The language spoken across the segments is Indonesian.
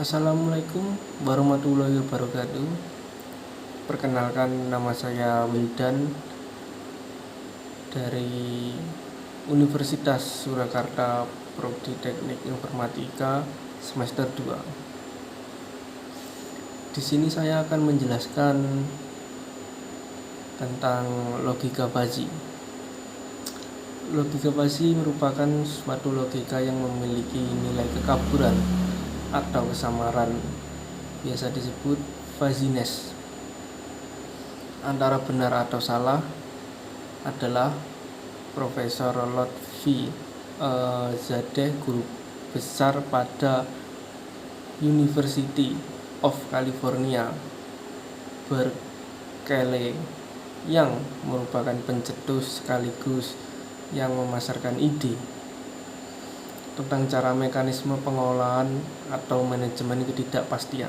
Assalamualaikum warahmatullahi wabarakatuh. Perkenalkan, nama saya Wildan dari Universitas Surakarta, Prodi Teknik Informatika semester 2. Di sini saya akan menjelaskan tentang logika fuzzy. Logika fuzzy merupakan suatu logika yang memiliki nilai kekaburan atau kesamaran, biasa disebut fuzziness. Antara benar atau salah adalah Profesor Lotfi Zadeh, guru besar pada University of California, Berkeley, yang merupakan pencetus sekaligus yang memasarkan ide tentang cara mekanisme pengolahan atau manajemen ketidakpastian,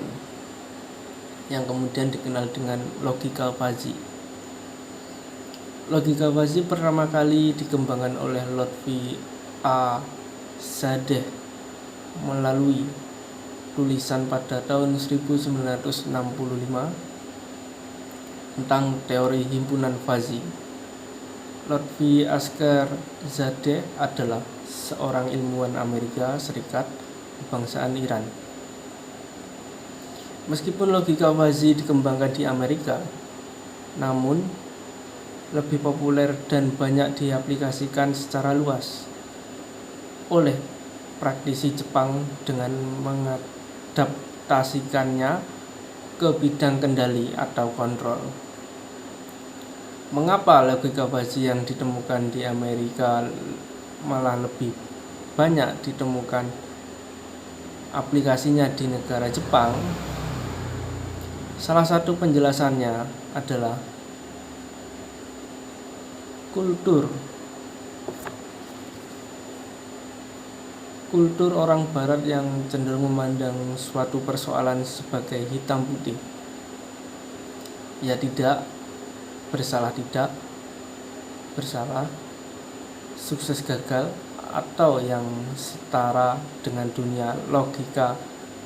yang kemudian dikenal dengan logika fuzzy. Logika fuzzy pertama kali dikembangkan oleh Lotfi A. Zadeh melalui tulisan pada tahun 1965 tentang teori himpunan fuzzy. Lotfi Asker Zadeh adalah seorang ilmuwan Amerika Serikat kebangsaan Iran. Meskipun logika fuzzy dikembangkan di Amerika, namun lebih populer dan banyak diaplikasikan secara luas oleh praktisi Jepang dengan mengadaptasikannya ke bidang kendali atau kontrol. Mengapa logika fuzzy yang ditemukan di Amerika malah lebih banyak ditemukan aplikasinya di negara Jepang? Salah satu penjelasannya adalah kultur orang barat yang cenderung memandang suatu persoalan sebagai hitam putih. Ya tidak, bersalah tidak, bersalah, sukses gagal, atau yang setara dengan dunia logika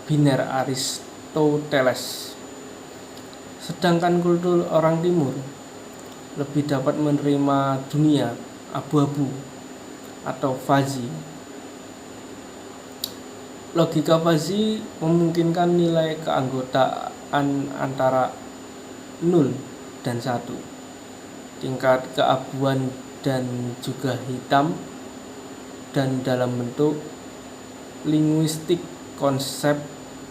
biner Aristoteles. Sedangkan kultur orang timur lebih dapat menerima dunia abu-abu atau fuzzy. Logika fuzzy memungkinkan nilai keanggotaan antara 0 dan 1, tingkat keabuan dan juga hitam, dan dalam bentuk linguistik konsep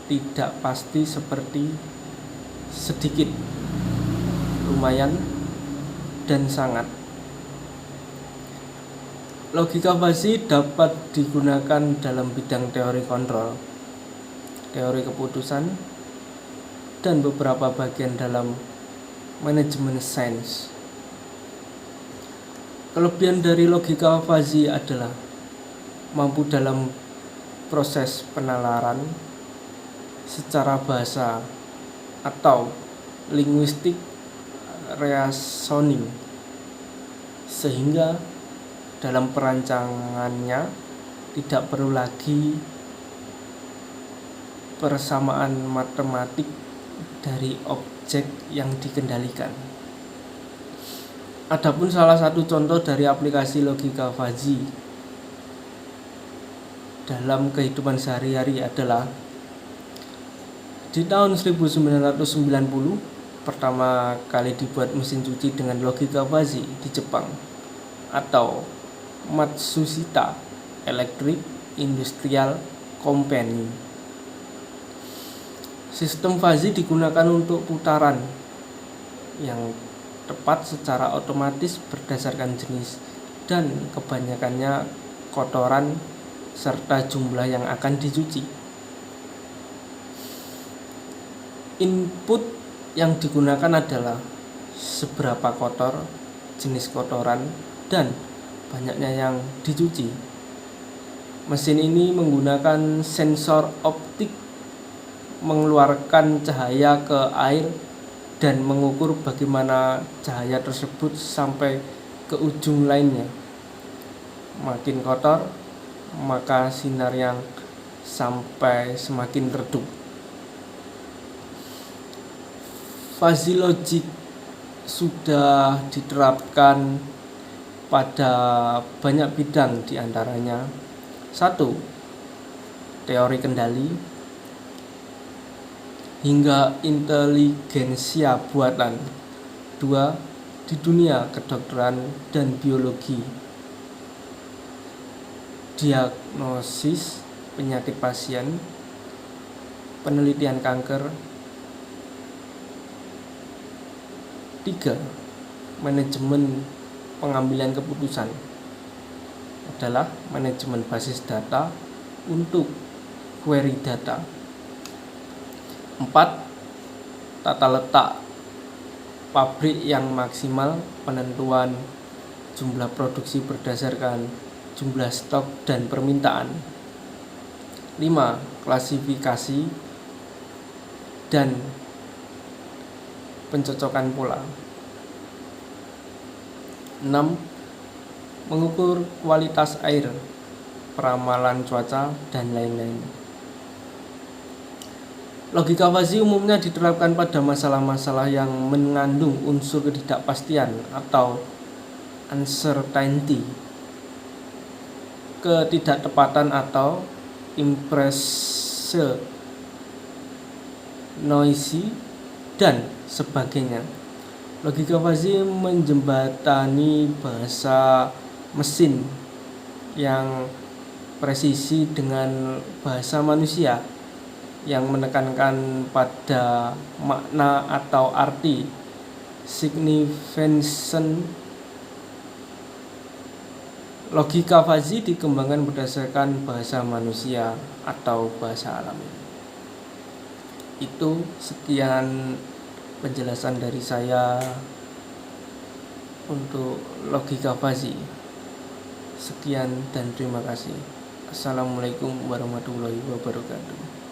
tidak pasti seperti sedikit, lumayan, dan sangat. Logika fuzzy dapat digunakan dalam bidang teori kontrol, teori keputusan, dan beberapa bagian dalam manajemen sains. Kelebihan dari logika fuzzy adalah mampu dalam proses penalaran secara bahasa atau linguistik reasoning, sehingga dalam perancangannya tidak perlu lagi persamaan matematik dari objek yang dikendalikan. Adapun salah satu contoh dari aplikasi logika fuzzy dalam kehidupan sehari-hari adalah di tahun 1990 pertama kali dibuat mesin cuci dengan logika fuzzy di Jepang, atau Matsushita Electric Industrial Company. Sistem fuzzy digunakan untuk putaran yang tepat secara otomatis berdasarkan jenis dan kebanyakannya kotoran serta jumlah yang akan dicuci. Input yang digunakan adalah seberapa kotor, jenis kotoran, dan banyaknya yang dicuci. Mesin ini menggunakan sensor optik mengeluarkan cahaya ke air dan mengukur bagaimana cahaya tersebut sampai ke ujung lainnya. Makin kotor, maka sinar yang sampai semakin redup. Fuzzy logic sudah diterapkan pada banyak bidang, diantaranya 1. Teori kendali hingga inteligensia buatan. 2. Di dunia kedokteran dan biologi, diagnosis penyakit pasien, penelitian kanker. 3. Manajemen pengambilan keputusan adalah manajemen basis data untuk query data. 4. Tata letak pabrik yang maksimal, penentuan jumlah produksi berdasarkan jumlah stok dan permintaan. 5. Klasifikasi dan pencocokan pola. 6. Mengukur kualitas air, peramalan cuaca, dan lain-lain. Logika fuzzy umumnya diterapkan pada masalah-masalah yang mengandung unsur ketidakpastian atau uncertainty, ketidaktepatan atau imprese, noisy, dan sebagainya. Logika fuzzy menjembatani bahasa mesin yang presisi dengan bahasa manusia yang menekankan pada makna atau arti significance. Logika fuzzy dikembangkan berdasarkan bahasa manusia atau bahasa alami. Itu sekian penjelasan dari saya untuk logika fuzzy. Sekian dan terima kasih. Assalamualaikum warahmatullahi wabarakatuh.